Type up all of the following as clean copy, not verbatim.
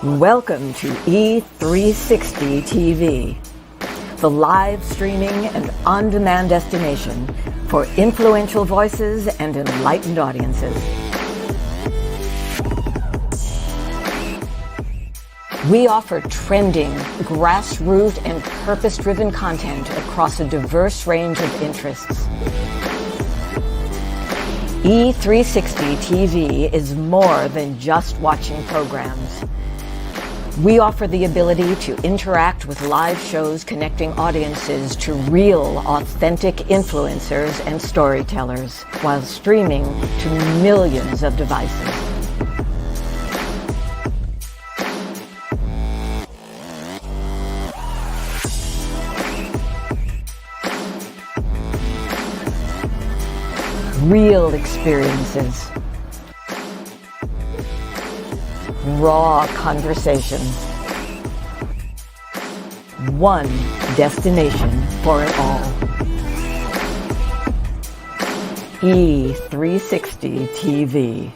Welcome to E360 TV, the live streaming and on-demand destination for influential voices and enlightened audiences. We offer trending, grassroots, and purpose-driven content across a diverse range of interests. E360 TV is more than just watching programs. We offer the ability to interact with live shows connecting audiences to real, authentic influencers and storytellers while streaming to millions of devices. Real experiences. Raw conversation. One destination for it all. E360 TV.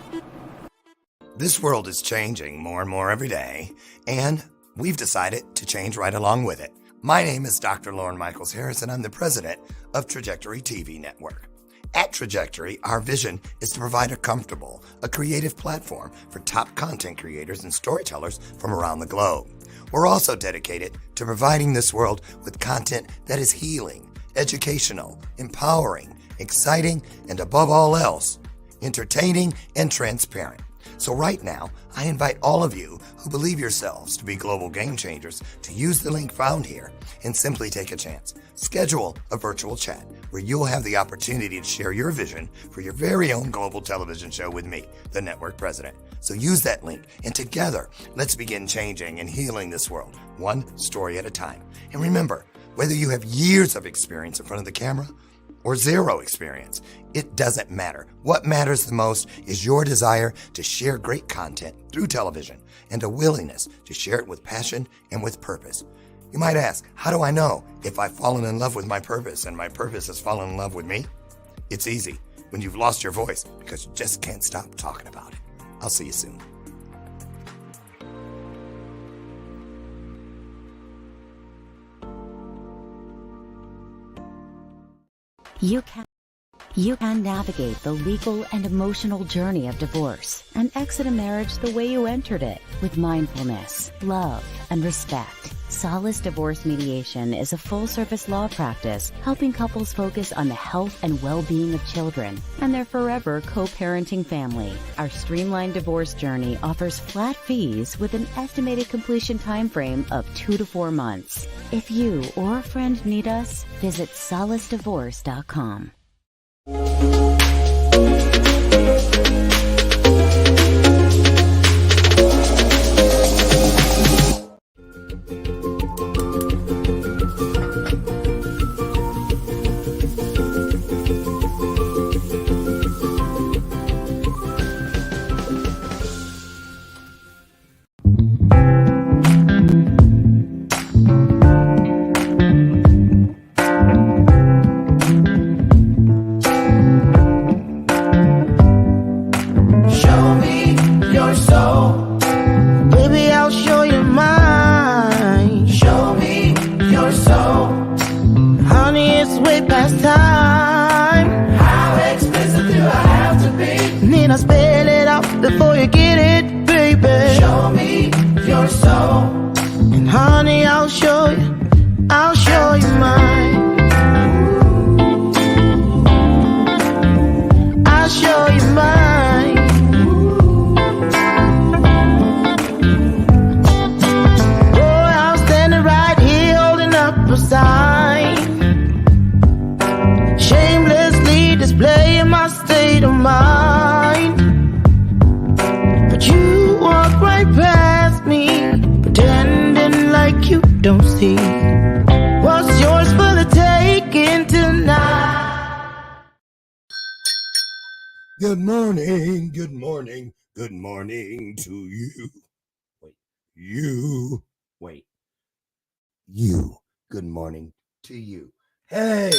This world is changing more and more every day, and we've decided to change right along with it. My name is Dr. Lauren Michaels Harris, and I'm the president of Trajectory TV Network. At Trajectory, our vision is to provide a creative platform for top content creators and storytellers from around the globe. We're also dedicated to providing this world with content that is healing, educational, empowering, exciting, and above all else, entertaining and transparent. So right now, I invite all of you who believe yourselves to be global game changers to use the link found here and simply take a chance. Schedule a virtual chat where you'll have the opportunity to share your vision for your very own global television show with me, the network president. So use that link, and together, let's begin changing and healing this world, one story at a time. And remember, whether you have years of experience in front of the camera or zero experience, it doesn't matter. What matters the most is your desire to share great content through television and a willingness to share it with passion and with purpose. You might ask, how do I know if I've fallen in love with my purpose and my purpose has fallen in love with me? It's easy when you've lost your voice because you just can't stop talking about it. I'll see you soon. You can navigate the legal and emotional journey of divorce and exit a marriage the way you entered it, with mindfulness, love, and respect. Solace Divorce Mediation is a full-service law practice helping couples focus on the health and well-being of children and their forever co-parenting family. Our streamlined divorce journey offers flat fees with an estimated completion time frame of 2 to 4 months. If you or a friend need us, visit solacedivorce.com. Good morning to you. Good morning to you. Hey,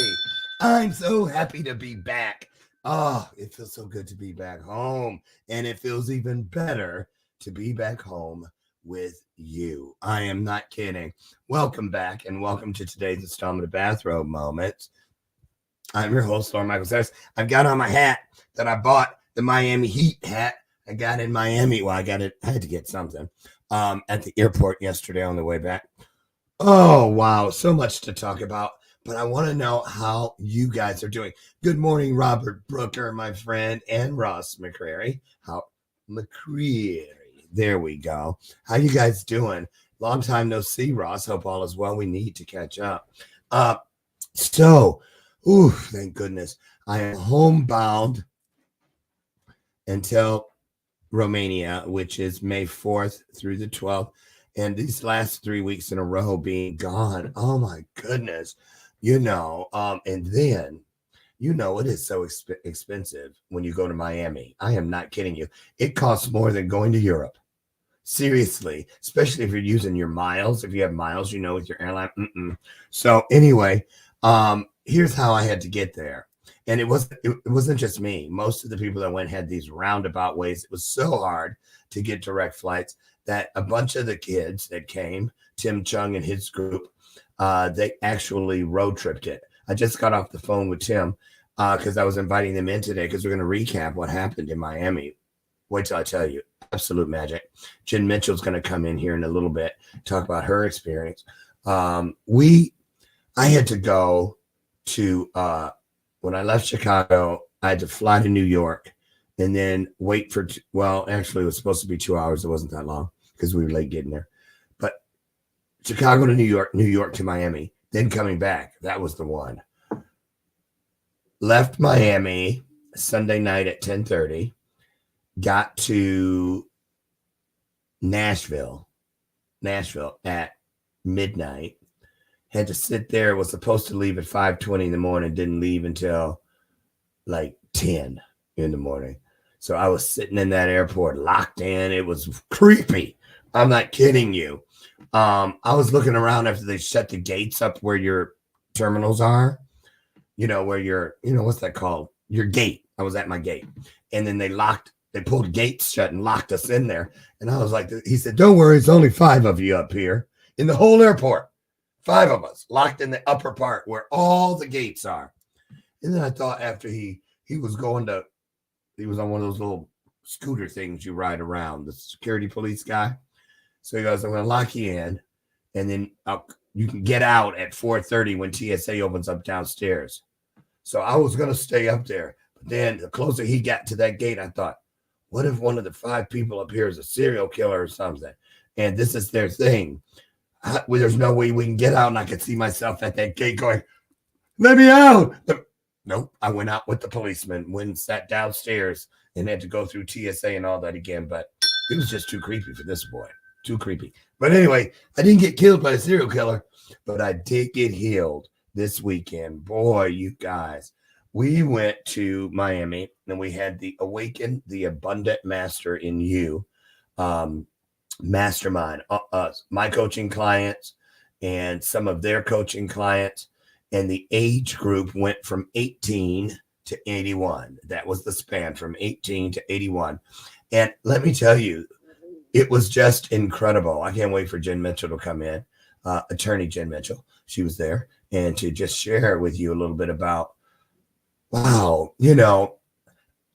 I'm so happy to be back. Oh, it feels so good to be back home. And it feels even better to be back home with you. I am not kidding. Welcome back and welcome to today's installment of Bathrobe Moments. I'm your host, Lauren Michael Harris. I've got on my hat that I bought, the Miami Heat hat. I got in Miami. Well, I had to get something at the airport yesterday on the way back. Oh, wow. So much to talk about. But I want to know how you guys are doing. Good morning, Robert Brooker, my friend, and Ross McCreary. There we go. How you guys doing? Long time no see, Ross. Hope all is well. We need to catch up. Thank goodness. I am homebound until Romania, which is May 4th through the 12th. And these last 3 weeks in a row being gone. Oh, my goodness. And then, it is so expensive when you go to Miami. I am not kidding you. It costs more than going to Europe. Seriously, especially if you're using your miles. If you have miles, with your airline. So anyway, here's how I had to get there. And it wasn't just me. Most of the people that went had these roundabout ways. It was so hard to get direct flights that a bunch of the kids that came, Tim Chung and his group, they actually road tripped it. I just got off the phone with Tim because I was inviting them in today because we're going to recap what happened in Miami. Wait till I tell you. Absolute magic. Jen Mitchell's going to come in here in a little bit, talk about her experience. I had to go to, when I left Chicago, I had to fly to New York and then wait for, actually it was supposed to be 2 hours. It wasn't that long because we were late getting there. But Chicago to New York to Miami, then coming back. That was the one. Left Miami Sunday night at 10:30. Got to Nashville at midnight. Had to sit there. Was supposed to leave at 5:20 in the morning. Didn't leave until like 10 in the morning. So I was sitting in that airport locked in. It was creepy. I'm not kidding you. I was looking around after they shut the gates up where your terminals are. Where your, what's that called? Your gate. I was at my gate. And then they pulled gates shut and locked us in there. And I was like, he said, don't worry, it's only 5 of you up here in the whole airport. 5 of us locked in the upper part where all the gates are. And then I thought after he was on one of those little scooter things you ride around, the security police guy. So he goes, I'm going to lock you in. And then you can get out at 4:30 when TSA opens up downstairs. So I was going to stay up there. But then the closer he got to that gate, I thought, what if one of the 5 people up here is a serial killer or something? And this is their thing. There's no way we can get out. And I could see myself at that gate going, let me out. Nope. I went out with the policeman, went and sat downstairs and had to go through TSA and all that again. But it was just too creepy for this boy. Too creepy. But anyway, I didn't get killed by a serial killer, but I did get healed this weekend. Boy, you guys. We went to Miami and we had the Awaken, the Abundant Master in You mastermind. My coaching clients and some of their coaching clients, and the age group went from 18 to 81. That was the span from 18 to 81. And let me tell you, it was just incredible. I can't wait for Jen Mitchell to come in, attorney Jen Mitchell. She was there, and to just share with you a little bit about, wow,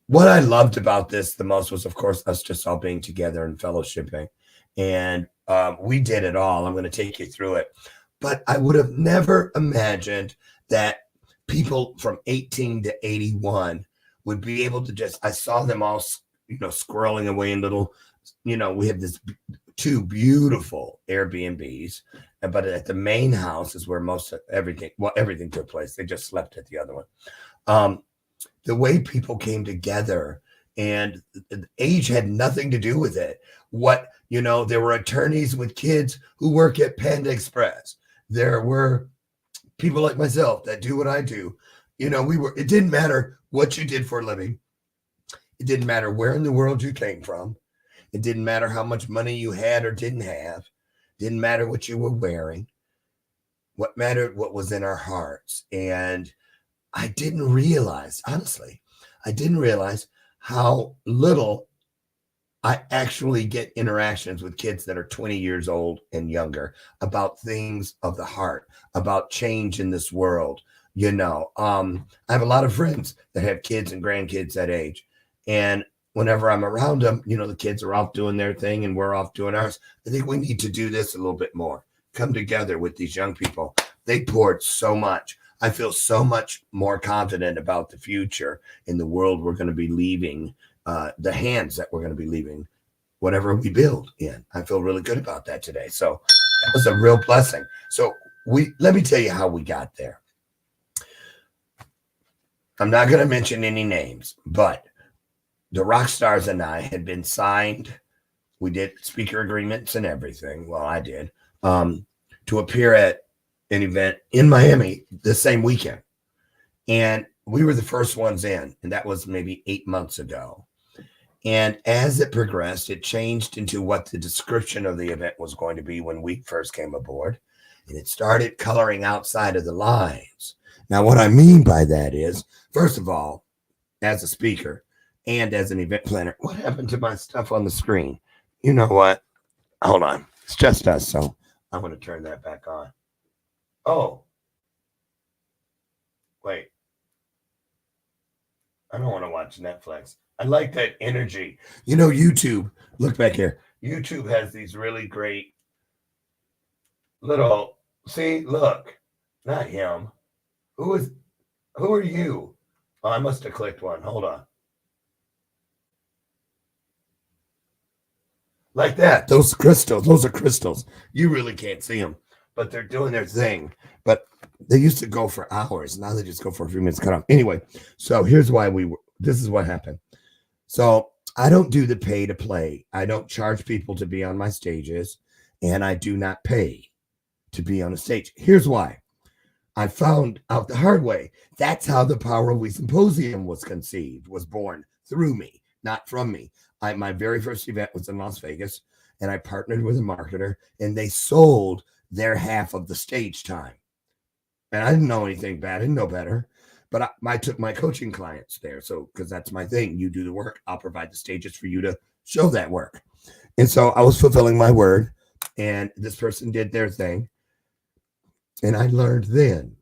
what I loved about this the most was, of course, us just all being together and fellowshipping. And we did it all. I'm going to take you through it. But I would have never imagined that people from 18 to 81 would be able to I saw them all, squirreling away in little, we had this 2 beautiful Airbnbs, but at the main house is where most of everything took place. They just slept at the other one. The way people came together, and age had nothing to do with it. There were attorneys with kids who work at Panda Express. There were people like myself that do what I do. It didn't matter what you did for a living. It didn't matter where in the world you came from. It didn't matter how much money you had or didn't have. It didn't matter what you were wearing. What mattered, what was in our hearts. And I didn't realize, honestly, how little I actually get interactions with kids that are 20 years old and younger about things of the heart, about change in this world. I have a lot of friends that have kids and grandkids that age. And whenever I'm around them, the kids are off doing their thing and we're off doing ours. I think we need to do this a little bit more. Come together with these young people. They poured so much. I feel so much more confident about the future in the world we're going to be leaving, the hands that we're going to be leaving, whatever we build in. I feel really good about that today. So that was a real blessing. So let me tell you how we got there. I'm not going to mention any names, but the rock stars and I had been signed. We did speaker agreements and everything. Well, I did, to appear at an event in Miami the same weekend. And we were the first ones in, and that was maybe 8 months ago. And as it progressed, it changed into what the description of the event was going to be when we first came aboard. And it started coloring outside of the lines. Now, what I mean by that is, first of all, as a speaker and as an event planner, what happened to my stuff on the screen? You know what? Hold on. It's just us, so I'm going to turn that back on. Oh. Wait. I don't want to watch Netflix. I like that energy. YouTube, look back here. YouTube has these really great little, see, look, not him. Who are you? Oh, I must have clicked one. Hold on. Like that. Those are crystals. You really can't see them, but they're doing their thing. But they used to go for hours. Now they just go for a few minutes cut off. Anyway, so here's why this is what happened. So I don't do the pay to play. I don't charge people to be on my stages, and I do not pay to be on a stage. Here's why. I found out the hard way. That's how the Power of We Symposium was conceived, was born through me, not from me. My very first event was in Las Vegas, and I partnered with a marketer, and they sold their half of the stage time. And I didn't know anything bad. I didn't know better. But I took my coaching clients there. So, because that's my thing. You do the work. I'll provide the stages for you to show that work. And so I was fulfilling my word. And this person did their thing. And I learned then,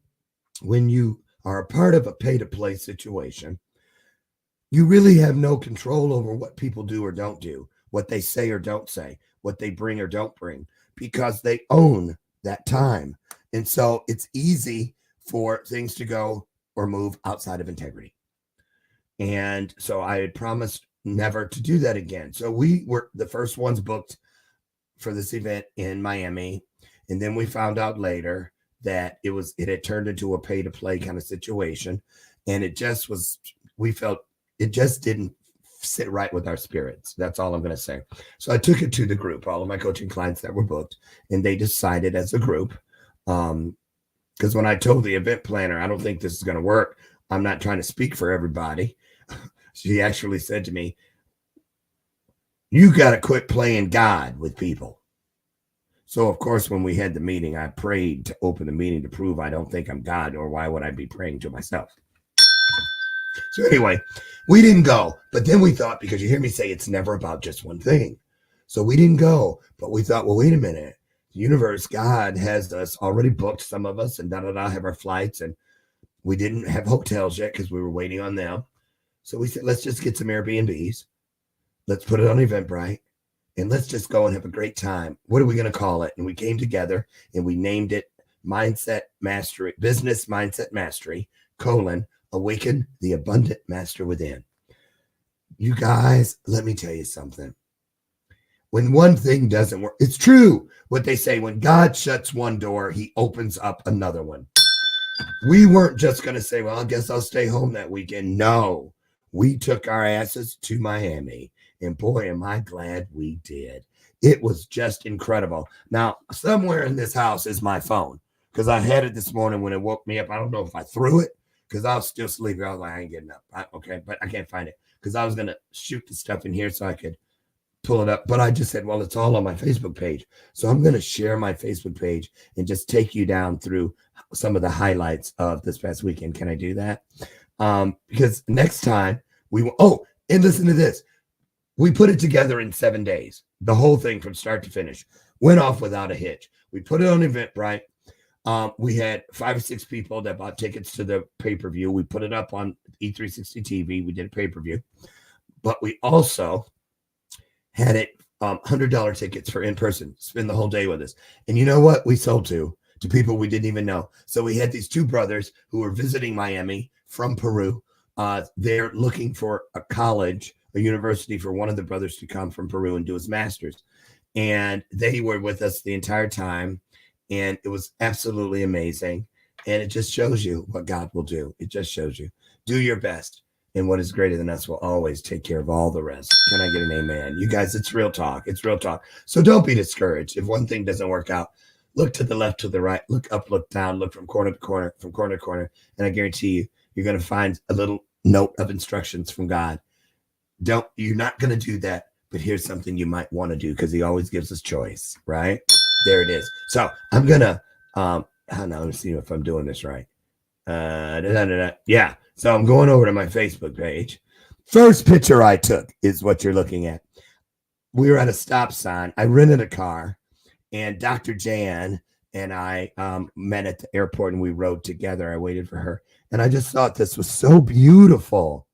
when you are a part of a pay-to-play situation, you really have no control over what people do or don't do, what they say or don't say, what they bring or don't bring, because they own that time. And so it's easy for things to go or move outside of integrity. And so I had promised never to do that again. So we were the first ones booked for this event in Miami. And then we found out later that it had turned into a pay to play kind of situation. And we felt it just didn't sit right with our spirits. That's all I'm going to say. So I took it to the group, all of my coaching clients that were booked, and they decided as a group, because when I told the event planner, I don't think this is going to work, I'm not trying to speak for everybody. She actually said to me, you got to quit playing God with people. So, of course, when we had the meeting, I prayed to open the meeting to prove I don't think I'm God, or why would I be praying to myself? So anyway, we didn't go. But then we thought, because you hear me say it's never about just one thing. So we didn't go. But we thought, well, wait a minute. The universe, God has us already booked, some of us, and have our flights. And we didn't have hotels yet because we were waiting on them. So we said, let's just get some Airbnbs. Let's put it on Eventbrite. And let's just go and have a great time. What are we going to call it? And we came together and we named it Mindset Mastery, Business Mindset Mastery, Awaken the Abundant Master Within. You guys, let me tell you something. When one thing doesn't work, it's true what they say. When God shuts one door, he opens up another one. We weren't just going to say, well, I guess I'll stay home that weekend. No, we took our asses to Miami. And boy, am I glad we did. It was just incredible. Now, somewhere in this house is my phone, because I had it this morning when it woke me up. I don't know if I threw it, because I was still sleeping. I was like, I ain't getting up. But I can't find it, because I was going to shoot the stuff in here so I could pull it up. But I just said, well, it's all on my Facebook page. So I'm going to share my Facebook page and just take you down through some of the highlights of this past weekend. Can I do that? Because next time we will. Oh, and listen to this. We put it together in 7 days. The whole thing from start to finish went off without a hitch. We put it on Eventbrite. We had 5 or 6 people that bought tickets to the pay-per-view. We put it up on E360 TV. We did a pay-per-view. But we also had it $100 tickets for in-person. Spend the whole day with us. And you know what? We sold to people we didn't even know. So we had these 2 brothers who were visiting Miami from Peru. They're looking for a college, a university for one of the brothers to come from Peru and do his master's. And they were with us the entire time. And it was absolutely amazing. And it just shows you what God will do. It just shows you. Do your best. And what is greater than us will always take care of all the rest. Can I get an amen? You guys, it's real talk. It's real talk. So don't be discouraged. If one thing doesn't work out, look to the left, to the right, look up, look down, look from corner to corner, from corner to corner. And I guarantee you, you're going to find a little note of instructions from God. You're not going to do that, but here's something you might want to do, because he always gives us choice, right? There it is. So I'm going to, let's see if I'm doing this right. Yeah. So I'm going over to my Facebook page. First picture I took is what you're looking at. We were at a stop sign. I rented a car, and Dr. Jan and I met at the airport, and we rode together. I waited for her, and I just thought this was so beautiful.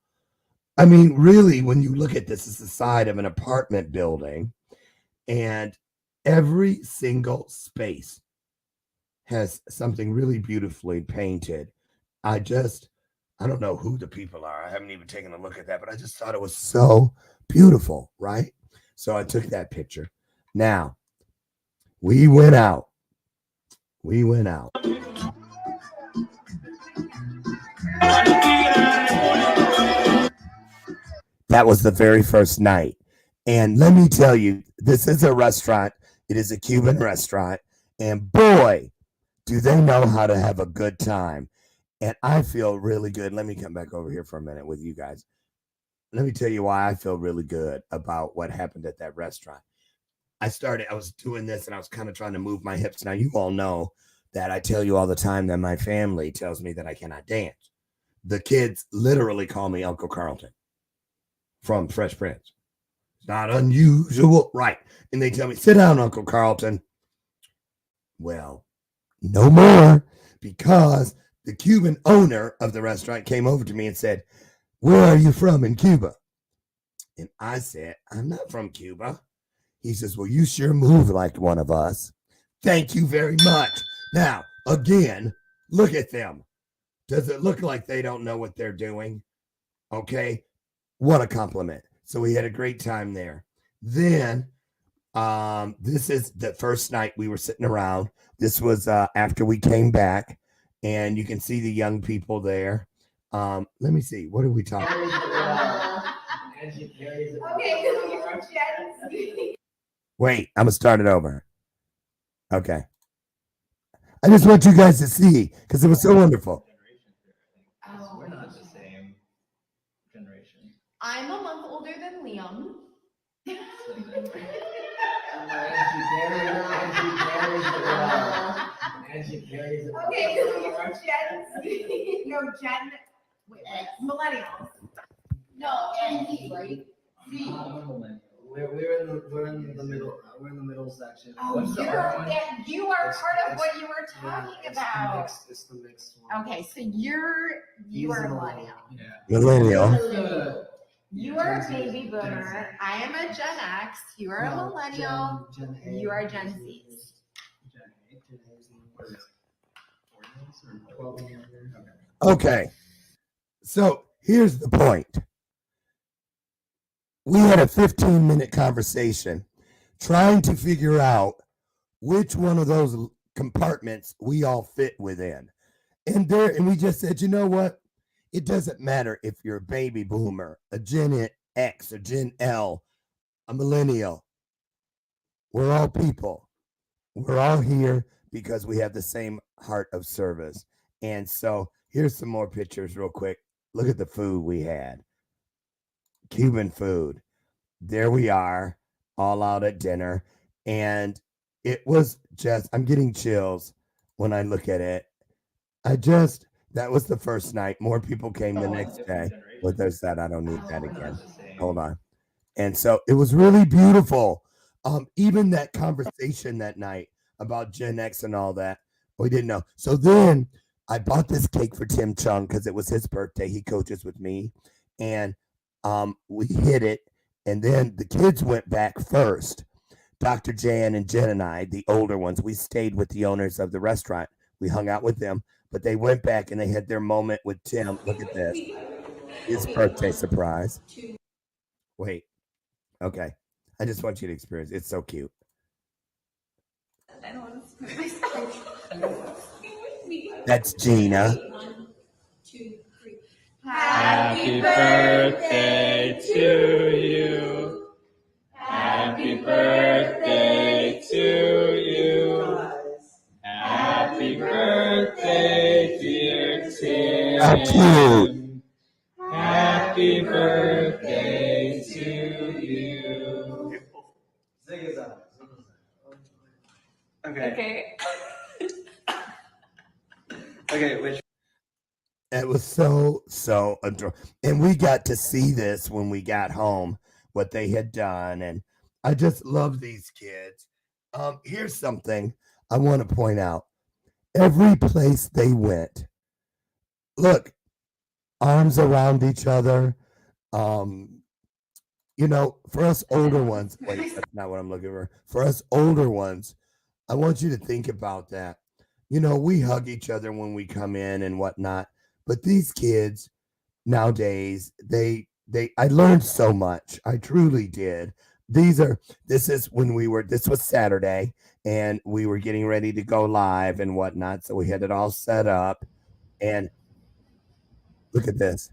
I mean, really, when you look at this, it's the side of an apartment building, and every single space has something really beautifully painted. I don't know who the people are. I haven't even taken a look at that, but I just thought it was so beautiful, right? So I took that picture. Now, we went out. That was the very first night. And let me tell you, this is a restaurant. It is a Cuban restaurant. And boy, do they know how to have a good time. And I feel really good. Let me come back over here for a minute with you guys. Let me tell you why I feel really good about what happened at that restaurant. I was doing this, and I was kind of trying to move my hips. Now, you all know that I tell you all the time that my family tells me that I cannot dance. The kids literally call me Uncle Carlton from Fresh Prince. It's not unusual, right? And they tell me, sit down, Uncle Carlton. Well, no more, because the Cuban owner of the restaurant came over to me and said, where are you from in Cuba? And I said, I'm not from Cuba. He says, well, you sure move like one of us. Thank you very much. Now, again, look at them. Does it look like they don't know what they're doing? Okay. What a compliment. So we had a great time there. Then, this is the first night we were sitting around. This was after we came back, and you can see the young people there. Let me see. What are we talking about? Wait, I'm going to start it over. Okay. I just want you guys to see, because it was so wonderful. We're not the same generation. I'm a month older than Liam. Okay, Gen Z. No, Gen. Wait, millennials. No, Gen Z, right? Z. We're in the middle. We're in the middle section. Oh, you are part of what you were talking about. It's the mixed one. Okay, so you are a millennial. Yeah. Millennial. You are a baby boomer. I am a Gen X. You are a millennial. Gen A. You are Gen Z. Gen A. Okay. So here's the point. We had a 15-minute conversation trying to figure out which one of those compartments we all fit within. And we just said, you know what? It doesn't matter if you're a baby boomer, a Gen X, a Gen L, a millennial. We're all people. We're all here because we have the same heart of service. And so here's some more pictures real quick. Look at the food we had. Cuban food. There we are, all out at dinner. And it was just, I'm getting chills when I look at it. That was the first night. More people came the next day. With their said, I don't need that again. Hold on. And so it was really beautiful. Even that conversation that night about Gen X and all that, we didn't know. So then I bought this cake for Tim Chung because it was his birthday. He coaches with me, and we hit it. And then the kids went back first. Dr. Jan and Jen and I, the older ones, we stayed with the owners of the restaurant. We hung out with them, but they went back and they had their moment with Tim. Look at this. His birthday surprise. Wait. Okay. I just want you to experience it. It's so cute. I don't want to split myself. That's Gina. 1, 2, 3. Happy birthday to you. Happy birthday to you. Happy birthday, dear Tim. How cute. Happy birthday to you. Sing it out. Okay. Okay, which It was so adorable. And we got to see this when we got home, what they had done. And I just love these kids. Here's something I want to point out. Every place they went, look, arms around each other. For us older ones, wait, that's not what I'm looking for. For us older ones, I want you to think about that. We hug each other when we come in and whatnot. But these kids nowadays, I learned so much. I truly did. This was Saturday and we were getting ready to go live and whatnot. So we had it all set up and look at this.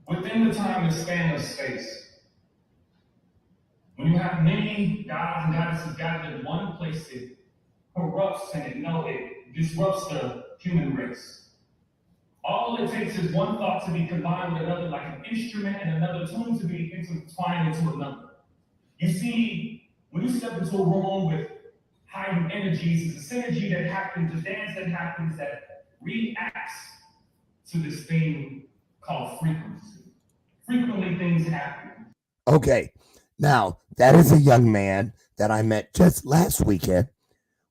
Within the time and span of space, when you have many gods and goddesses gathered in one place, it corrupts and it disrupts the human race. All it takes is one thought to be combined with another, like an instrument, and another tune to be intertwined into another. You see, when you step into a room with heightened energies, it's a synergy that happens, a dance that happens that reacts to this thing called frequency. Frequently, things happen. Okay, now that is a young man that I met just last weekend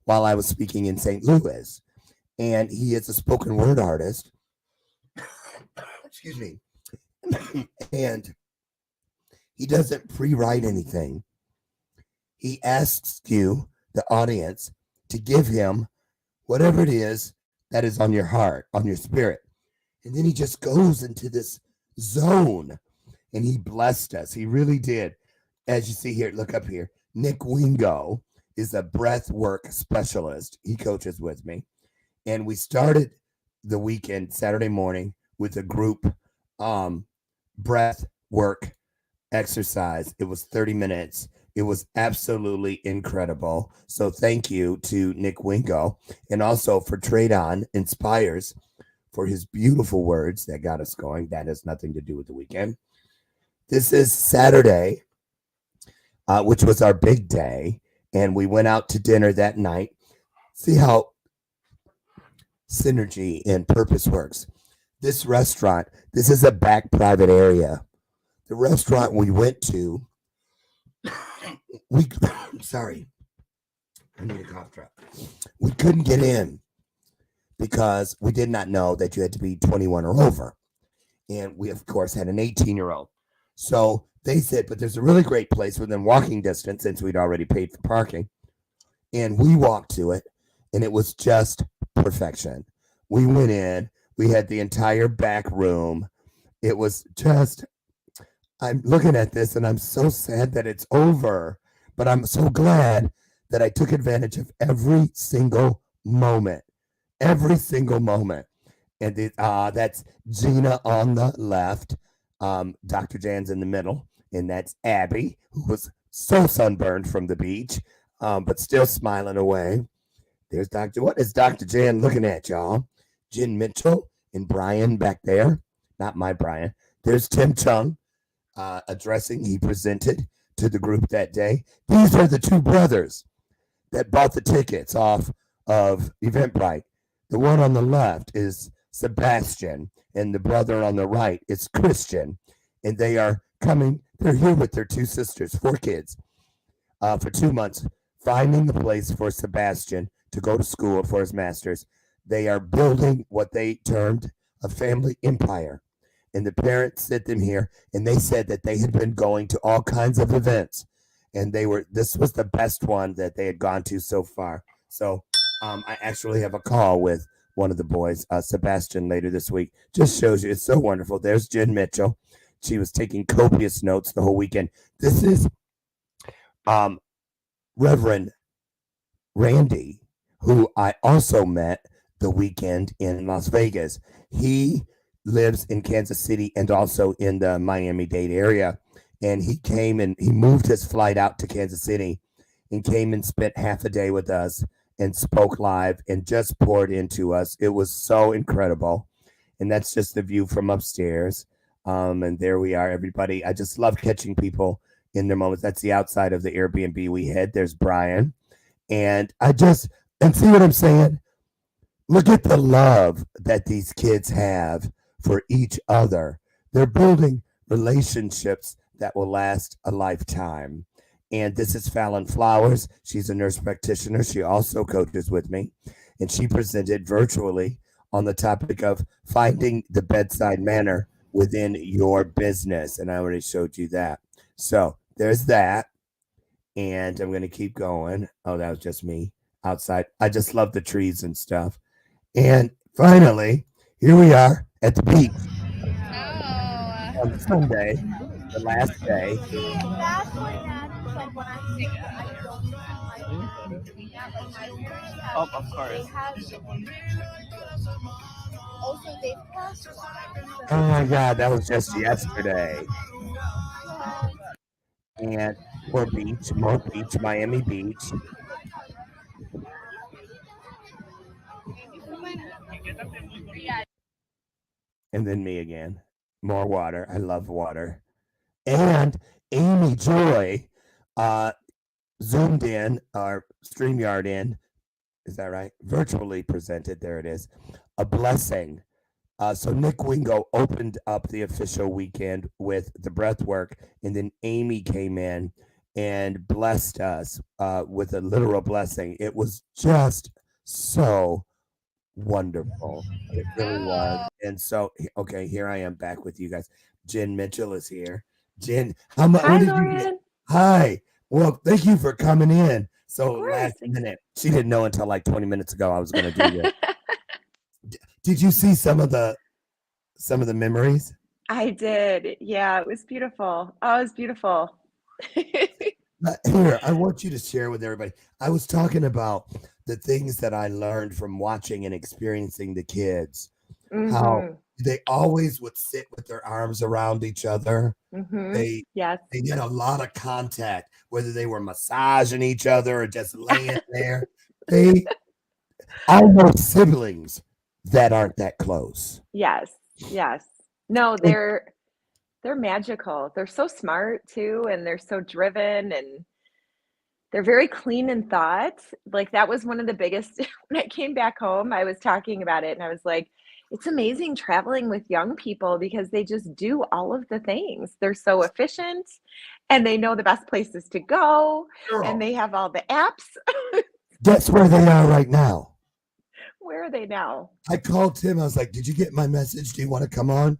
while I was speaking in St. Louis, and he is a spoken word artist. Excuse me. And he doesn't pre-write anything. He asks you, the audience, to give him whatever it is that is on your heart, on your spirit. And then he just goes into this zone, and he blessed us. He really did. As you see here, look up here. Nick Wingo is a breath work specialist. He coaches with me. And we started the weekend, Saturday morning, with a group breath work exercise. It was 30 minutes. It was absolutely incredible. So thank you to Nick Wingo, and also for Trade On Inspires for his beautiful words that got us going. That has nothing to do with the weekend. This is Saturday, which was our big day, and we went out to dinner that night. See how synergy and purpose works. This restaurant, this is a back private area. The restaurant we went to, sorry, I need a cough drop. We couldn't get in because we did not know that you had to be 21 or over. And we, of course, had an 18-year-old. So they said, but there's a really great place within walking distance since we'd already paid for parking. And we walked to it, and it was just perfection. We went in. We had the entire back room. It was just, I'm looking at this, and I'm so sad that it's over. But I'm so glad that I took advantage of every single moment. Every single moment. And that's Gina on the left. Dr. Jan's in the middle. And that's Abby, who was so sunburned from the beach, but still smiling away. There's what is Dr. Jan looking at, y'all? Jen Mitchell and Brian back there. Not my Brian. There's Tim Chung addressing. He presented to the group that day. These are the two brothers that bought the tickets off of Eventbrite. The one on the left is Sebastian, and the brother on the right is Christian. And they are They're here with their 2 sisters, 4 kids, for 2 months, finding the place for Sebastian to go to school for his master's. They are building what they termed a family empire. And the parents sent them here, and they said that they had been going to all kinds of events, and this was the best one that they had gone to so far. So I actually have a call with one of the boys, Sebastian, later this week. Just shows you it's so wonderful. There's Jen Mitchell. She was taking copious notes the whole weekend. This is Reverend Randy, who I also met the weekend in Las Vegas. He lives in Kansas City and also in the Miami-Dade area. And he came and he moved his flight out to Kansas City and came and spent half a day with us and spoke live and just poured into us. It was so incredible. And that's just the view from upstairs. And there we are, everybody. I just love catching people in their moments. That's the outside of the Airbnb we had. There's Brian. And see what I'm saying? Look at the love that these kids have for each other. They're building relationships that will last a lifetime. And this is Fallon Flowers. She's a nurse practitioner. She also coaches with me. And she presented virtually on the topic of finding the bedside manner within your business. And I already showed you that. So there's that. And I'm going to keep going. Oh, that was just me outside. I just love the trees and stuff. And finally, here we are at the beach on Sunday, the last day. See, that's what Dad said when I say that I don't see Oh, of course. Also, they've passed. Oh my God, that was just yesterday. And more beach, Miami Beach. And then me again. More water. I love water. And Amy Joy zoomed in, or StreamYard in, is that right? Virtually presented, there it is, a blessing. So Nick Wingo opened up the official weekend with the breath work, and then Amy came in and blessed us with a literal blessing. It was just so wonderful. It really was. And so, okay, here I am back with you guys. Jen Mitchell is here. Jen, what did you get? Hi. Well, thank you for coming in. So last minute, she didn't know until like 20 minutes ago I was going to do this. Did you see some of the memories? I did. Yeah, it was beautiful. Oh, it was beautiful. Here, I want you to share with everybody. I was talking about the things that I learned from watching and experiencing the kids. Mm-hmm. How they always would sit with their arms around each other. Mm-hmm. They did a lot of contact, whether they were massaging each other or just laying there. I know siblings that aren't that close. Yes. No, they're magical. They're so smart too, and they're so driven, and they're very clean in thought. Like that was one of the biggest. When I came back home, I was talking about it, and I was like, it's amazing traveling with young people because they just do all of the things. They're so efficient, and they know the best places to go, and they have all the apps. That's where they are right now. Where are they now? I called Tim. I was like, did you get my message? Do you want to come on?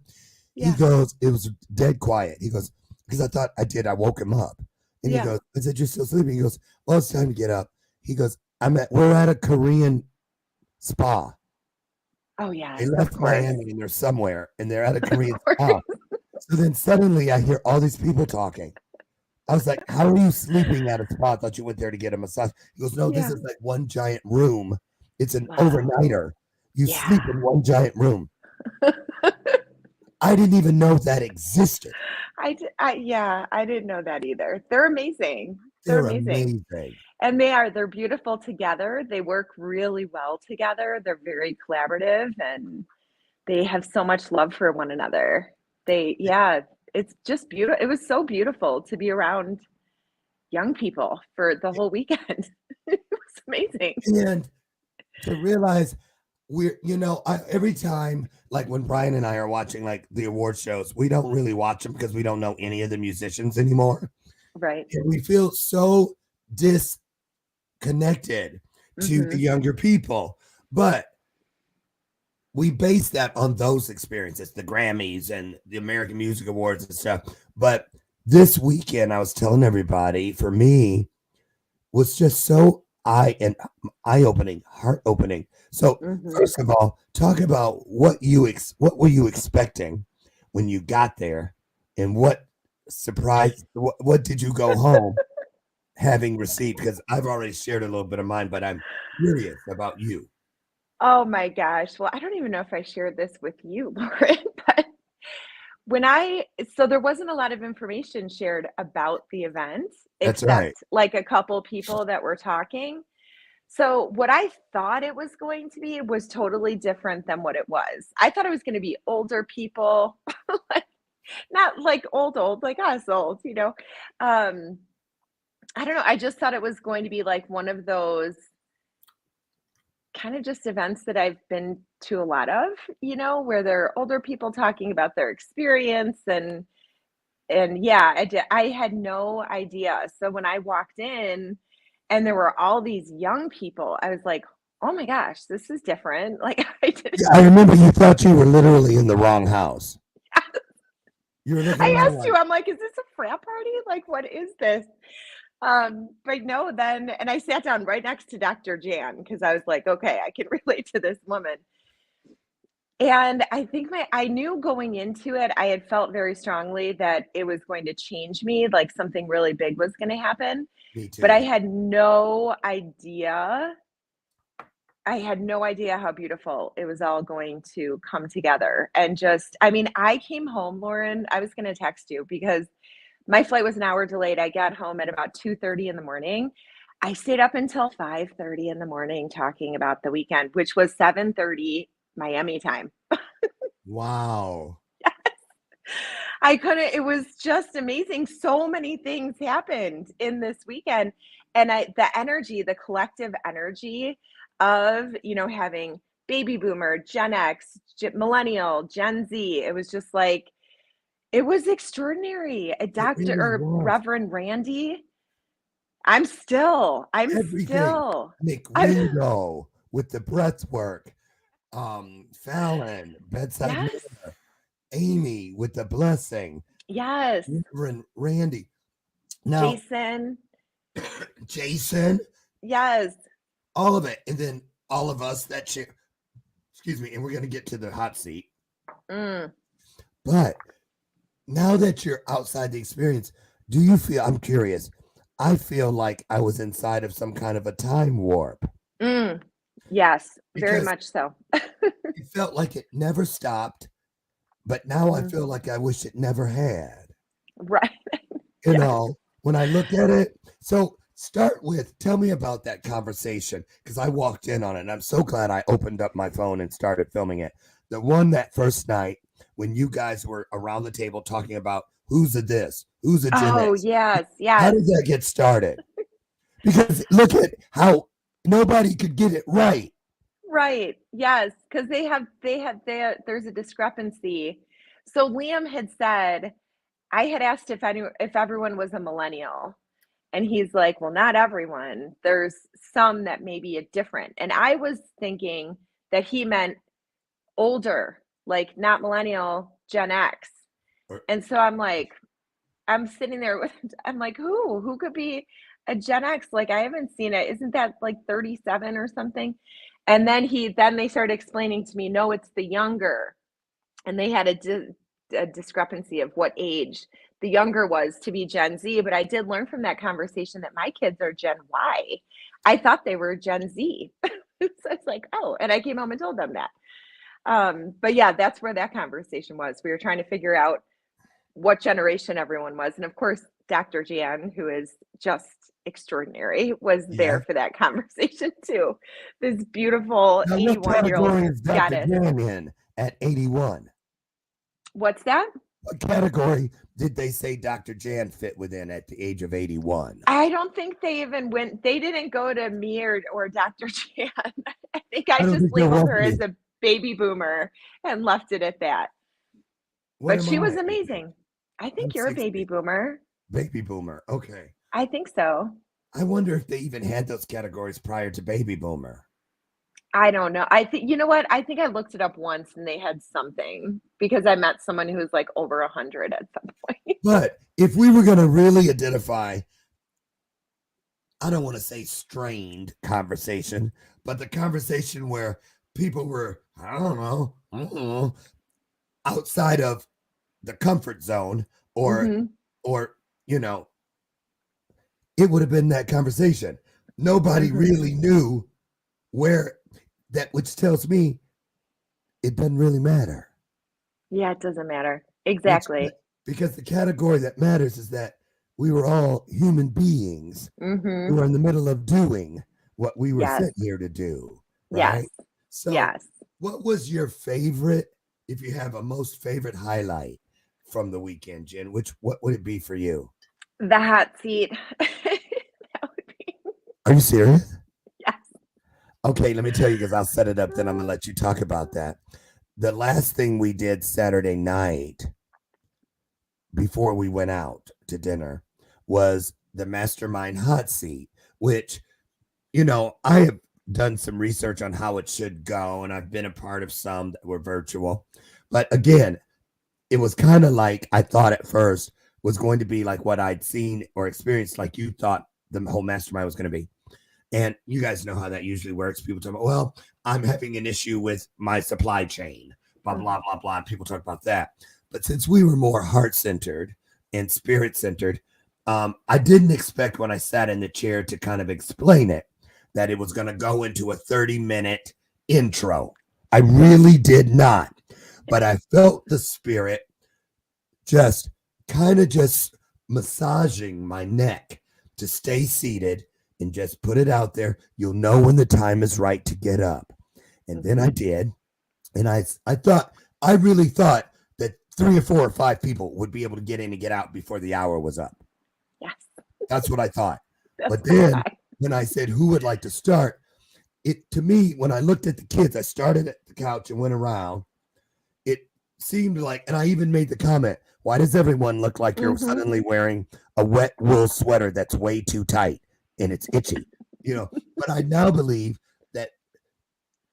Yeah. He goes, it was dead quiet. He goes, because I thought I did. I woke him up. And he goes, I said, you're still sleeping? He goes, well, it's time to get up. He goes, we're at a Korean spa. Oh, yeah. They left Miami and they're somewhere, and they're at a Korean spa. So then suddenly I hear all these people talking. I was like, how are you sleeping at a spa? I thought you went there to get a massage. He goes, no, this is like one giant room. It's an overnighter. You sleep in one giant room. I didn't even know that existed. I didn't know that either. They're amazing. They're amazing. And they're beautiful together. They work really well together. They're very collaborative, and they have so much love for one another. It's just beautiful. It was so beautiful to be around young people for the whole weekend. It was amazing. And to realize every time, like when Brian and I are watching like the award shows, we don't really watch them because we don't know any of the musicians anymore. Right. And we feel so disconnected to the younger people. But we base that on those experiences, the Grammys and the American Music Awards and stuff. But this weekend, I was telling everybody, for me, was just so eye-opening, heart-opening. So first of all, talk about what were you expecting when you got there, and what surprised? What did you go home having received? Because I've already shared a little bit of mine, but I'm curious about you. Oh my gosh. Well, I don't even know if I shared this with you, Lauren, but so there wasn't a lot of information shared about the event, That's right. except like a couple people that were talking. So what I thought it was going to be was totally different than what it was. I thought it was going to be older people, like, not like old, like us old, I don't know. I just thought it was going to be like one of those kind of just events that I've been to a lot of, where there are older people talking about their experience and yeah, I had no idea. So when I walked in and there were all these young people, I was like, "Oh my gosh, this is different." Like I didn't. Yeah, I remember you thought you were literally in the wrong house. You were looking I around asked you, I'm like, "Is this a frat party? Like, what is this?" But no, then, and I sat down right next to Dr. Jan because I was like, okay, I can relate to this woman. And I think I knew going into it, I had felt very strongly that it was going to change me, like something really big was going to happen. Me too. But I had no idea. I had no idea how beautiful it was all going to come together. And just, I mean, I came home, Lauren, I was going to text you because my flight was an hour delayed. I got home at about 2:30 in the morning. I stayed up until 5:30 in the morning talking about the weekend, which was 7:30 Miami time. Wow. I couldn't, it was just amazing. So many things happened in this weekend. And the energy, the collective energy of, having baby boomer, Gen X, millennial, Gen Z, it was just like, it was extraordinary. Really was. Reverend Randy, I'm still. Nick Ringo with the breath work, Fallon, bedside manner, Amy with the blessing. Yes. Reverend Randy. Now, Jason. Yes. All of it. And then all of us that share. Excuse me. And we're going to get to the hot seat. But now that you're outside the experience, do you feel, I'm curious, I feel like I was inside of some kind of a time warp. Yes, very much so. It felt like it never stopped, but now I feel like I wish it never had. Right. When I look at it. So tell me about that conversation, because I walked in on it, and I'm so glad I opened up my phone and started filming it. The one that first night when you guys were around the table talking about who's a this, who's a Gen X. Oh, yes. How did that get started? Because look at how nobody could get it right. Right. Yes, because there's a discrepancy. So Liam had said, I had asked if everyone was a millennial. And he's like, well, not everyone. There's some that may be different. And I was thinking that he meant older, like not millennial, Gen X. And so I'm sitting there I'm like, who could be a Gen X? Like, I haven't seen it. Isn't that like 37 or something? And then they started explaining to me, no, it's the younger. And they had a discrepancy of what age the younger was to be Gen Z. But I did learn from that conversation that my kids are Gen Y. I thought they were Gen Z. So it's like, oh, and I came home and told them that. But yeah, that's where that conversation was. We were trying to figure out what generation everyone was. And of course, Dr. Jan, who is just extraordinary, was there for that conversation too. This beautiful 81-year-old goddess. Jan in at 81? What's that? What category did they say Dr. Jan fit within at the age of 81? I don't think they even they didn't go to me or Dr. Jan. I think I I don't just think there labeled was her any. as a baby boomer and left it at that. What But am she was I? amazing. I I'm think you're a baby 60. boomer. Baby boomer. Okay. I think so. I wonder if they even had those categories prior to baby boomer. I don't know. I think you know what? I think I looked it up once and they had something because I met someone who was like over 100 at some point. But if we were going to really identify, I don't want to say strained conversation, but the conversation where people were, I don't know, outside of the comfort zone or, Mhm. or, you know, it would have been that conversation. Nobody Mhm. really knew where that, which tells me it doesn't really matter. Yeah, it doesn't matter. Which, Exactly. because the category that matters is that we were all human beings who Mhm. are in the middle of doing what we were Yes. sent here to do, Yes. right? So, Yes. what was your favorite, if you have a most favorite highlight from the weekend, Jen? What would it be for you? The hot seat. That would be Are you serious? yes. Okay, let me tell you because I'll set it up, then I'm going to let you talk about that. The last thing we did Saturday night before we went out to dinner was the mastermind hot seat, which, I have done some research on how it should go, and I've been a part of some that were virtual. But again, it was kind of like I thought at first was going to be like what I'd seen or experienced, like you thought the whole mastermind was going to be. And you guys know how that usually works. People talk about, well, I'm having an issue with my supply chain, blah, blah, blah, blah. People talk about that. But since we were more heart centered and spirit centered, I didn't expect when I sat in the chair to kind of explain it that it was going to go into a 30-minute intro. I really did not. But I felt the spirit just just massaging my neck to stay seated and just put it out there. You'll know when the time is right to get up. And then I did. And I really thought that 3 or 4 or 5 people would be able to get in and get out before the hour was up. Yes. That's what I thought. That's But so then high. when I said who would like to start, it to me, when I looked at the kids, I started at the couch and went around. It seemed like, and I even made the comment, why does everyone look like you're Mhm. suddenly wearing a wet wool sweater that's way too tight and it's itchy? But I now believe that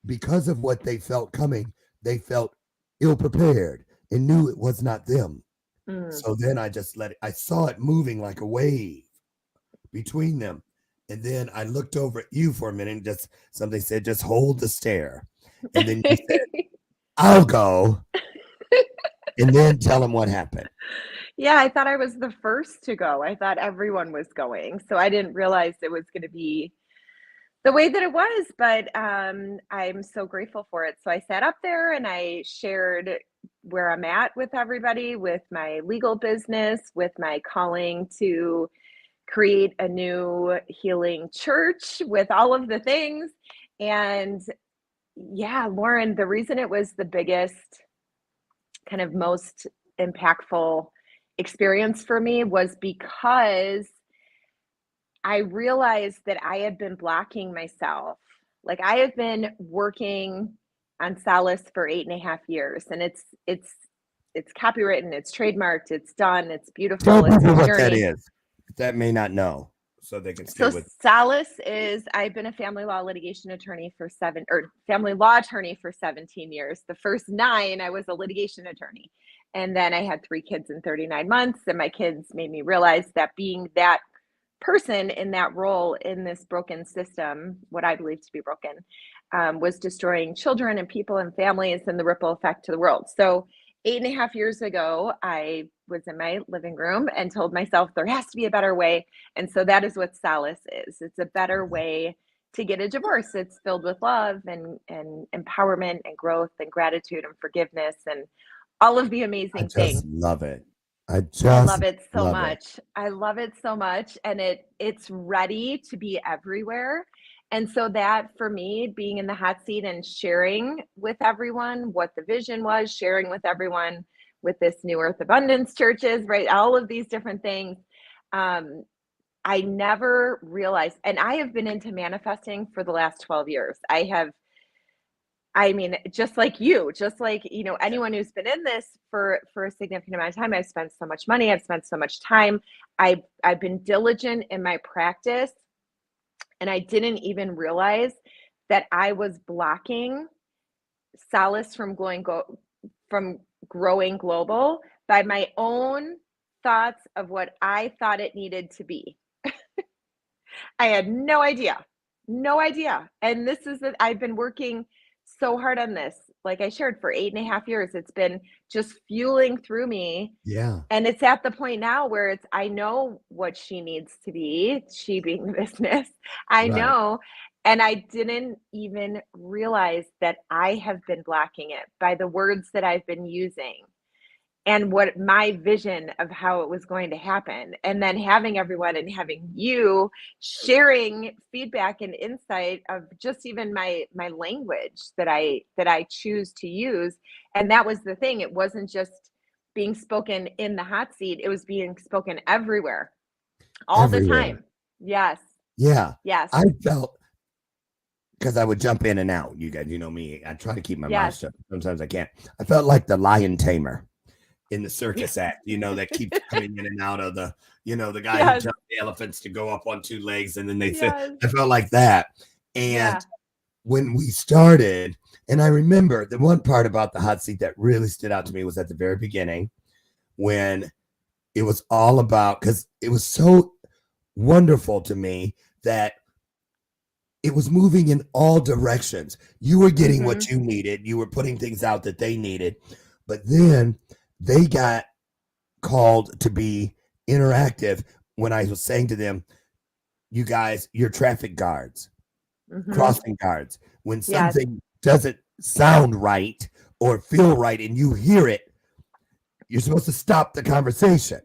because of what they felt coming, they felt ill prepared and knew it was not them. Mm. So then I just let it, I saw it moving like a wave between them. And then I looked over at you for a minute and just somebody said, just hold the stare. And then you said, I'll go. And then tell them what happened. Yeah, I thought I was the first to go. I thought everyone was going. So I didn't realize it was going to be the way that it was, but I'm so grateful for it. So I sat up there and I shared where I'm at with everybody, with my legal business, with my calling to create a new healing church, with all of the things. And yeah, Lauren, the reason it was the biggest, kind of most impactful experience for me was because I realized that I had been blocking myself. Like I have been working on Solace for 8.5 years, and it's copywritten, it's trademarked, it's done, it's Tell beautiful, it's people a what that journey. is. That may not know, so they can stay So with. Solace is I've been a family law litigation attorney for family law attorney for 17 years. The first 9 I was a litigation attorney. And then I had 3 kids in 39 months, and my kids made me realize that being that person in that role in this broken system, what I believe to be broken, was destroying children and people and families and the ripple effect to the world. So 8.5 years ago, I was in my living room and told myself there has to be a better way. And so that is what Solace is. It's a better way to get a divorce. It's filled with love and empowerment and growth and gratitude and forgiveness and all of the I amazing just things. love it. I I just love it so love it. much. I love it so much, and it's ready to be everywhere. And so that for me, being in the hot seat and sharing with everyone what the vision was, sharing with everyone with this New Earth Abundance churches, right? All of these different things. I never realized, and I have been into manifesting for the last 12 years. I mean, just like you, anyone who's been in this for a significant amount of time, I've spent so much money, I've spent so much time. I've been diligent in my practice, and I didn't even realize that I was blocking Solace from growing global by my own thoughts of what I thought it needed to be. I had no idea. And I've been working so hard on this, like I shared, for 8.5 years. It's been just fueling through me. Yeah. And it's at the point now where I know what she needs to be, she being the business. I know. And I didn't even realize that I have been blocking it by the words that I've been using and what my vision of how it was going to happen. And then having everyone and having you sharing feedback and insight of just even my language that I choose to use. And that was the thing. It wasn't just being spoken in the hot seat. It was being spoken everywhere, all the time. Yes. Yeah. Yes. I felt, because I would jump in and out. You guys, you know me. I try to keep my mouth shut. Sometimes I can't. I felt like the lion tamer in the circus act, that keeps coming in and out of the, the guy who jumped the elephants to go up on two legs, and then they sit. I felt like that. And when we started, and I remember the one part about the hot seat that really stood out to me was at the very beginning, when it was all about, because it was so wonderful to me that it was moving in all directions. You were getting what you needed. You were putting things out that they needed. But then they got called to be interactive when I was saying to them, you guys, you're traffic guards, crossing guards. When something doesn't sound right or feel right and you hear it, you're supposed to stop the conversation,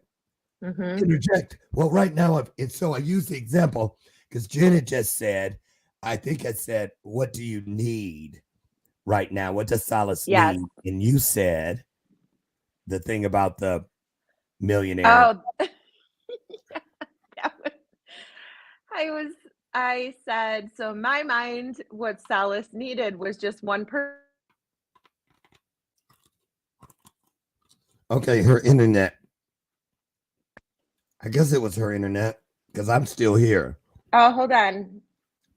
interject. Well, right now, so I use the example because Janet just said, I think I said, what do you need right now? What does Solace need? And you said the thing about the millionaire. Oh, I said, so in my mind, what Solace needed was just one person. Okay, her internet. I guess it was her internet because I'm still here. Oh, hold on.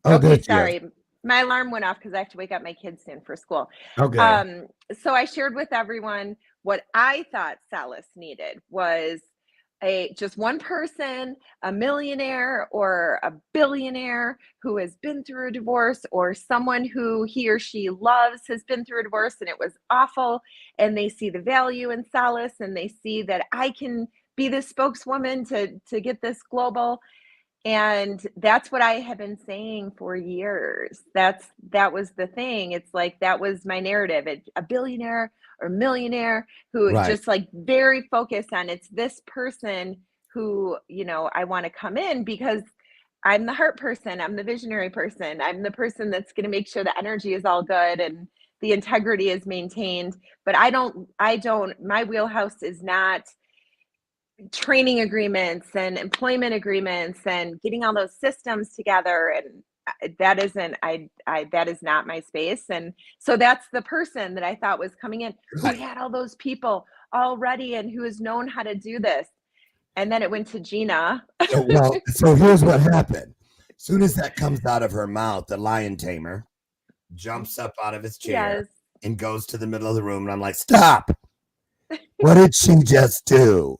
Oh, okay, sorry. My alarm went off because I have to wake up my kids soon for school. Okay. So I shared with everyone what I thought Solace needed was just one person, a millionaire or a billionaire who has been through a divorce, or someone who he or she loves has been through a divorce and it was awful, and they see the value in Solace and they see that I can be the spokeswoman to get this global. And that's what I have been saying for years. That was the thing. It's like, that was my narrative. A billionaire or millionaire who just like very focused on, it's this person who, I want to come in because I'm the heart person. I'm the visionary person. I'm the person that's going to make sure the energy is all good and the integrity is maintained. But my wheelhouse is not training agreements and employment agreements and getting all those systems together, and that is not my space. And so that's the person that I thought was coming in, who had all those people already and who has known how to do this. And then it went to Gina. So here's what happened. As soon as that comes out of her mouth, the lion tamer jumps up out of his chair and goes to the middle of the room, and I'm like, stop. What did she just do?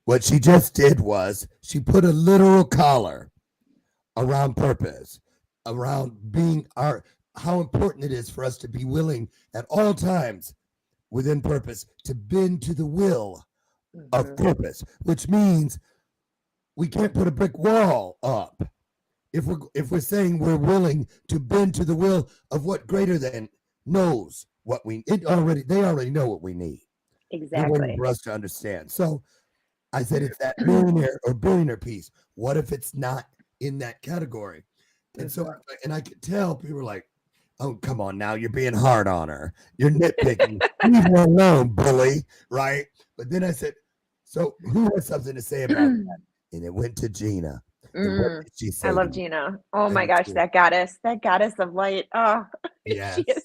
What she just did was she put a literal collar around purpose, around being how important it is for us to be willing at all times within purpose to bend to the will of purpose, which means we can't put a brick wall up. If we're saying we're willing to bend to the will of what greater than knows what they already know what we need. Exactly. They're waiting for us to understand. So I said, it's that millionaire or billionaire piece. What if it's not in that category? And so, and I could tell people were like, Oh, come on now. You're being hard on her. You're nitpicking. Leave her alone, bully. Right? But then I said, so who has something to say about that? And it went to Gina. And what did she I say to love you? Gina. Oh I my do gosh, too. that goddess of light. Oh, she is Yes.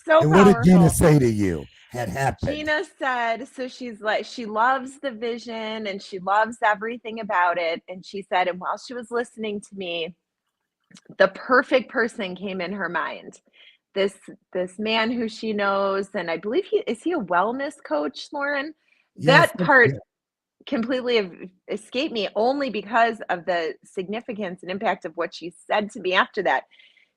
so And what did Gina powerful. say to you had happened? Gina said, so she's like, she loves the vision and she loves everything about it. And she said, and while she was listening to me, the perfect person came in her mind. This this man who she knows, and I believe he a wellness coach, Lauren? Yes. That part completely escaped me only because of the significance and impact of what she said to me after that.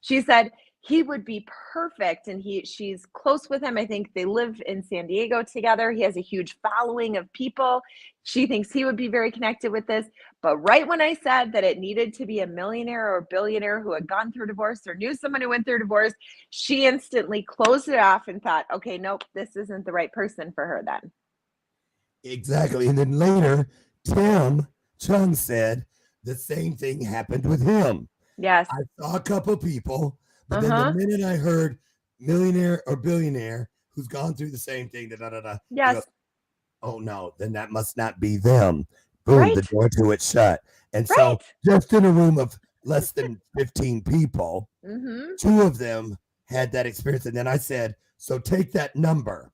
She said he would be perfect, and she's close with him. I think they live in San Diego together. He has a huge following of people. She thinks he would be very connected with this. But right when I said that it needed to be a millionaire or a billionaire who had gone through divorce or knew someone who went through divorce, she instantly closed it off and thought, okay, nope, this isn't the right person for her then. Exactly. And then later, Tim Chung said the same thing happened with him. Yes. I saw a couple people, but then the minute I heard millionaire or billionaire who's gone through the same thing, Yes. goes, oh no, then that must not be them. Boom, Right. the door to it shut. And Right. so just in a room of less than 15 people, two of them had that experience. And then I said, so take that number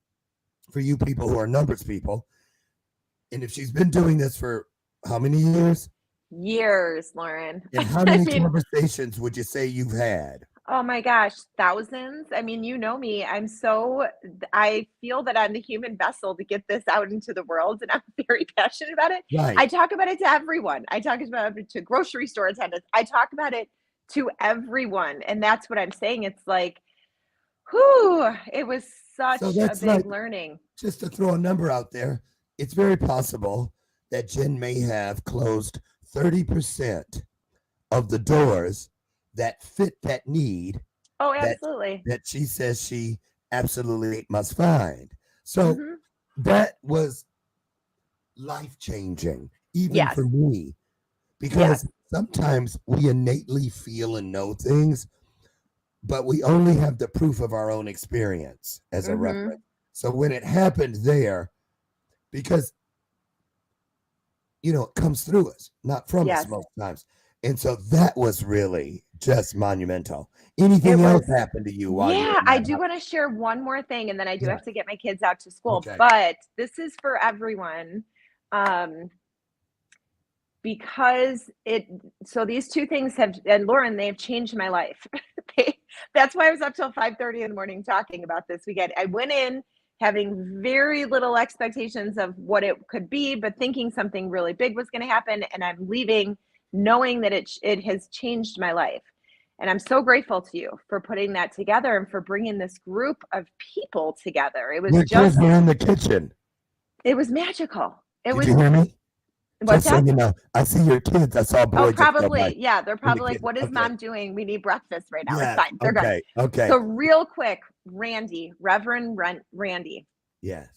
for you people who are numbers people. And if she's been doing this for how many years? Years, Lauren. And how many conversations would you say you've had? Oh my gosh, thousands. I mean, you know me. I feel that I'm the human vessel to get this out into the world, and I'm very passionate about it. Right. I talk about it to everyone. I talk about it to grocery store attendants. I talk about it to everyone. And that's what I'm saying. It's like, whew, it was such a big learning. Just to throw a number out there, it's very possible that Jen may have closed 30% of the doors that fit that need. Oh, absolutely. That she says she absolutely must find. So that was life-changing, even for me, because sometimes we innately feel and know things, but we only have the proof of our own experience as a reference. So when it happened there, because it comes through us, not from us most times. And so that was really just monumental. Anything else happened to you while you were in that I do want to share one more thing, and then I do have to get my kids out to school. Okay. But this is for everyone. Because so these two things and Lauren, they've changed my life. That's why I was up till 5:30 in the morning talking about this weekend. I went in having very little expectations of what it could be, but thinking something really big was going to happen. And I'm leaving knowing that it has changed my life. And I'm so grateful to you for putting that together and for bringing this group of people together. It was kids were in the kitchen. It was magical. Did you hear me? What's that? So you know, I see your kids. I saw boys. Oh, probably. Yeah, they're probably like, what is mom doing? We need breakfast right now. It's fine. They're good. Okay. So real quick, Reverend Randy. Yes.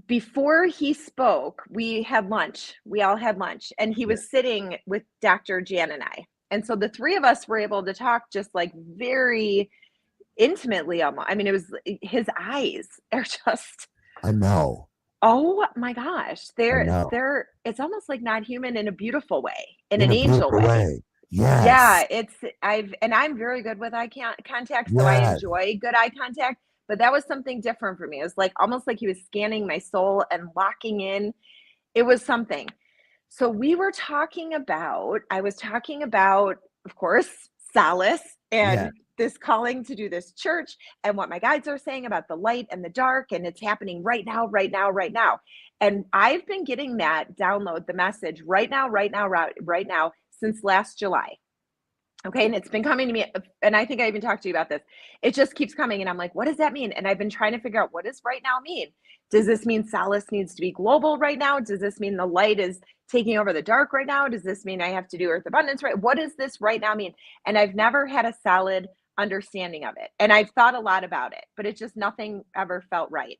Before he spoke, we had lunch. We all had lunch. And he was sitting with Dr. Jan and I. And so the three of us were able to talk just like very intimately almost. I mean, it was his eyes are just. I know. Oh my gosh. They're it's almost like not human in a beautiful way, in an angel way. Yes. Yeah, I'm very good with eye contact, so I enjoy good eye contact, but that was something different for me. It was like almost like he was scanning my soul and locking in. It was something. So I was talking about, of course, solace and this calling to do this church and what my guides are saying about the light and the dark, and it's happening right now. And I've been getting that download, the message right now, since last July. Okay. And it's been coming to me. And I think I even talked to you about this. It just keeps coming. And I'm like, what does that mean? And I've been trying to figure out, what does right now mean? Does this mean solace needs to be global right now? Does this mean the light is taking over the dark right now? Does this mean I have to do earth abundance right? What does this right now mean? And I've never had a solid understanding of it. And I've thought a lot about it, but it just nothing ever felt right.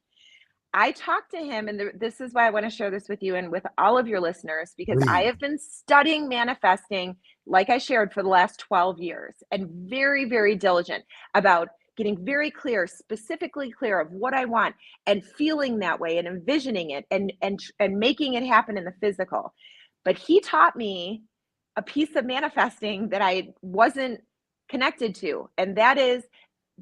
I talked to him, and this is why I want to share this with you and with all of your listeners, because I Please. have been studying manifesting, like I shared, for the last 12 years, and very, very diligent about getting very clear, specifically clear of what I want, and feeling that way and envisioning it, and making it happen in the physical. But he taught me a piece of manifesting that I wasn't connected to, and that is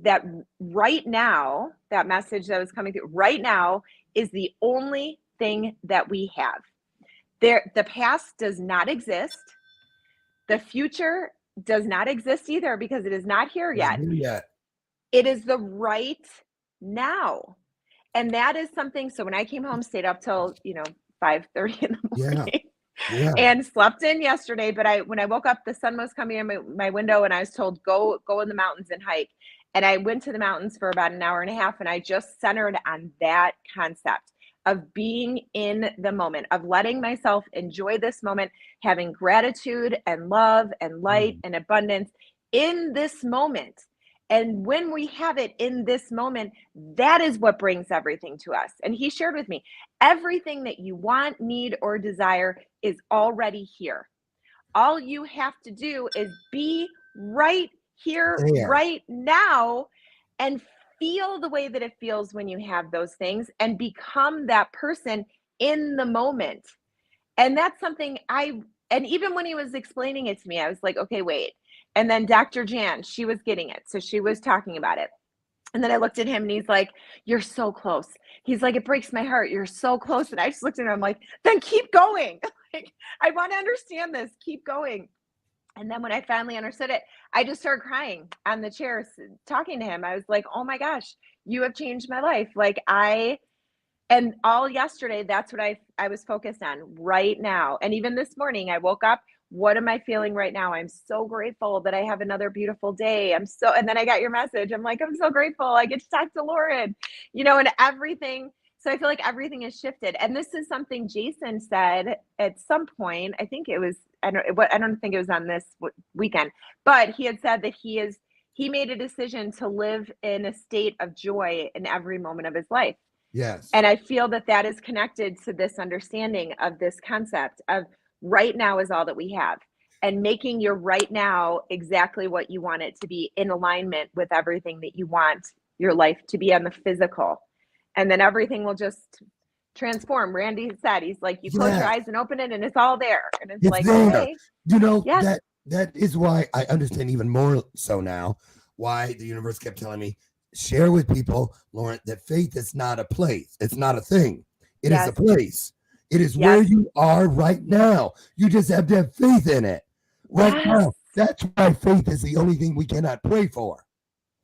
that right now, that message that was coming through right now is the only thing that we have. The past does not exist. The future does not exist either, because it is not here Not yet. here yet. It is the right now. And that is something. So when I came home, stayed up till 5:30 in the morning. Yeah. And slept in yesterday, but when I woke up, the sun was coming in my window, and I was told, go in the mountains and hike. And I went to the mountains for about an hour and a half, and I just centered on that concept of being in the moment, of letting myself enjoy this moment, having gratitude and love and light and abundance in this moment. And when we have it in this moment, that is what brings everything to us. And he shared with me, everything that you want, need, or desire is already here. All you have to do is be right here, There. right now, and feel the way that it feels when you have those things, and become that person in the moment. And that's something and even when he was explaining it to me, I was like, okay, wait. And then Dr. Jan, she was getting it. So she was talking about it. And then I looked at him, and he's like, you're so close. He's like, it breaks my heart. You're so close. And I just looked at him, I'm like, then keep going. Like, I want to understand this. Keep going. And then when I finally understood it, I just started crying on the chair, talking to him. I was like, oh my gosh, you have changed my life. And all yesterday, that's what I was focused on right now. And even this morning, I woke up. What am I feeling right now? I'm so grateful that I have another beautiful day. And then I got your message. I'm like, I'm so grateful I get to talk to Lauren, and everything. So I feel like everything has shifted. And this is something Jason said at some point. I think it was, I don't think it was on this weekend, but he had said that he made a decision to live in a state of joy in every moment of his life. Yes. And I feel that is connected to this understanding of this concept of right now is all that we have, and making your right now exactly what you want it to be, in alignment with everything that you want your life to be on the physical. And then everything will just transform. Randy said, he's like, you close your eyes and open it, and it's all there. And it's like, there. okay. Yes. That is why I understand even more so now why the universe kept telling me, share with people, Lauren, that faith is not a place. It's not a thing. It is a place. It is where you are right now. You just have to have faith in it right now. That's why faith is the only thing we cannot pray for.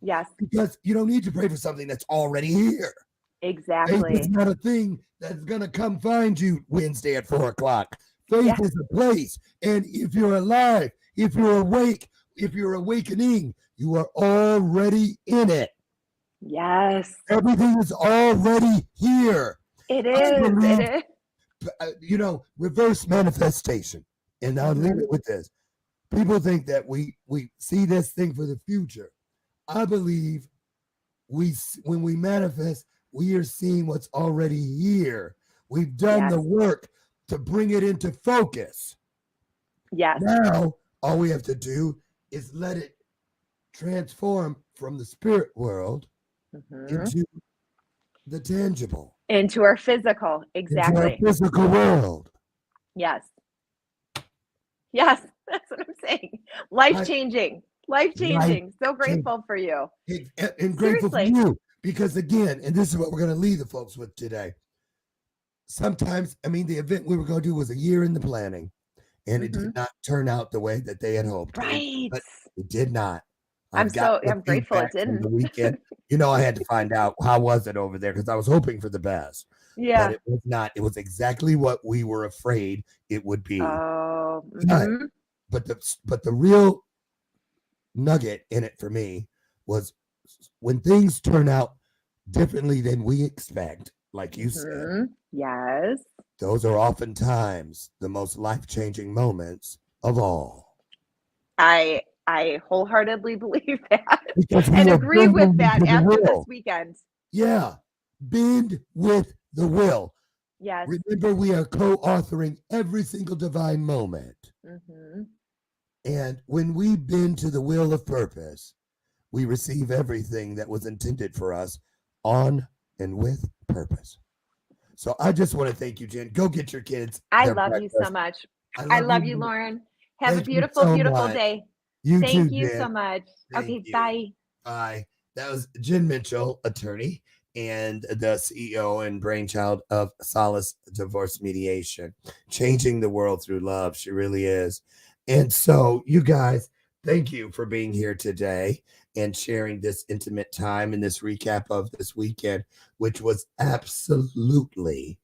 Yes. Because you don't need to pray for something that's already here. Exactly. Faith is not a thing that's going to come find you Wednesday at 4:00. Faith is a place. And if you're alive, if you're awake, if you're awakening, you are already in it. Yes. Everything is already here. It is. It is. Reverse manifestation. And I'll leave it with this. People think that we see this thing for the future. I believe when we manifest, we are seeing what's already here. We've done the work to bring it into focus. Yes. Now, all we have to do is let it transform from the spirit world into the tangible. Into our physical. Exactly. Into our physical world. Yes. Yes. That's what I'm saying. Life-changing. Life-changing. So grateful for you. And grateful for you. Because again, and this is what we're going to leave the folks with today. Sometimes, the event we were going to do was a year in the planning, and it did not turn out the way that they had hoped. Right. But it did not. I'm grateful it didn't. The weekend. I had to find out how was it over there, because I was hoping for the best. Yeah. But it was not. It was exactly what we were afraid it would be. Oh. But the real nugget in it for me was when things turn out differently than we expect, like you said. Yes. Those are oftentimes the most life-changing moments of all. I wholeheartedly believe that and agree with that after this weekend. Yeah. Bend with the will. Yes. Remember, we are co-authoring every single divine moment. Mm-hmm. And when we bend to the will of purpose, we receive everything that was intended for us on and with purpose. So I just want to thank you, Jen. Go get your kids I their love you so breakfast. much. I Love you, Lauren. Have a Thank you beautiful, so beautiful much. day. You Thank too, you Jen. so much. Thank Okay, you. bye. Bye. That was Jen Mitchell, attorney and the CEO and brainchild of Solace Divorce Mediation, changing the world through love. She really is. And so, you guys, thank you for being here today and sharing this intimate time and this recap of this weekend, which was absolutely,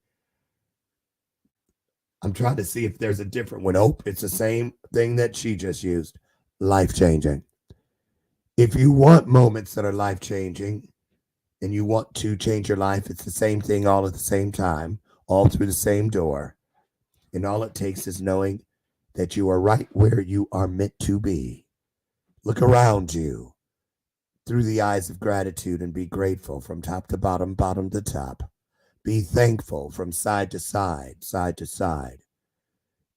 I'm trying to see if there's a different one. Oh, it's the same thing that she just used. Life-changing. If you want moments that are life-changing and you want to change your life, it's the same thing all at the same time, all through the same door. And all it takes is knowing that you are right where you are meant to be. Look around you through the eyes of gratitude and be grateful from top to bottom, bottom to top. Be thankful from side to side, side to side.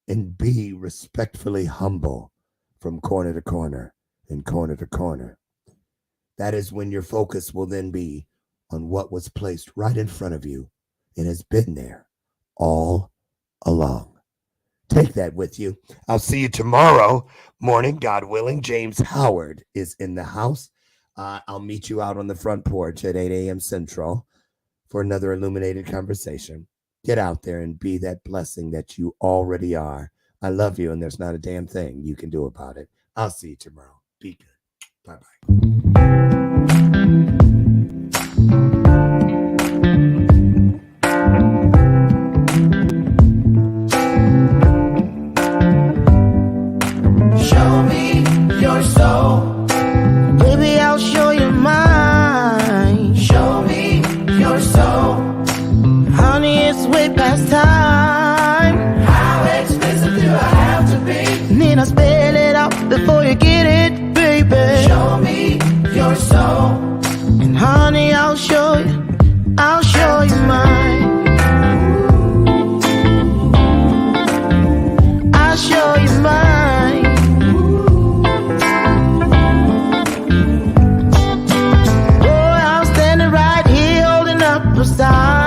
And be respectfully humble from corner to corner and corner to corner. That is when your focus will then be on what was placed right in front of you and has been there all along. Take that with you. I'll see you tomorrow morning, God willing. James Howard is in the house. I'll meet you out on the front porch at 8 a.m. Central for another illuminated conversation. Get out there and be that blessing that you already are. I love you, and there's not a damn thing you can do about it. I'll see you tomorrow. Be good. Bye-bye. Show me your soul. Baby, I'll show you mine. Show me your soul. Honey, it's way past time. How expensive do I have to be? Need I spell it out before you get it, baby? Show me your soul. And honey, I'll show you mine. I'll show you mine. Oh, I'm standing right here holding up a sign.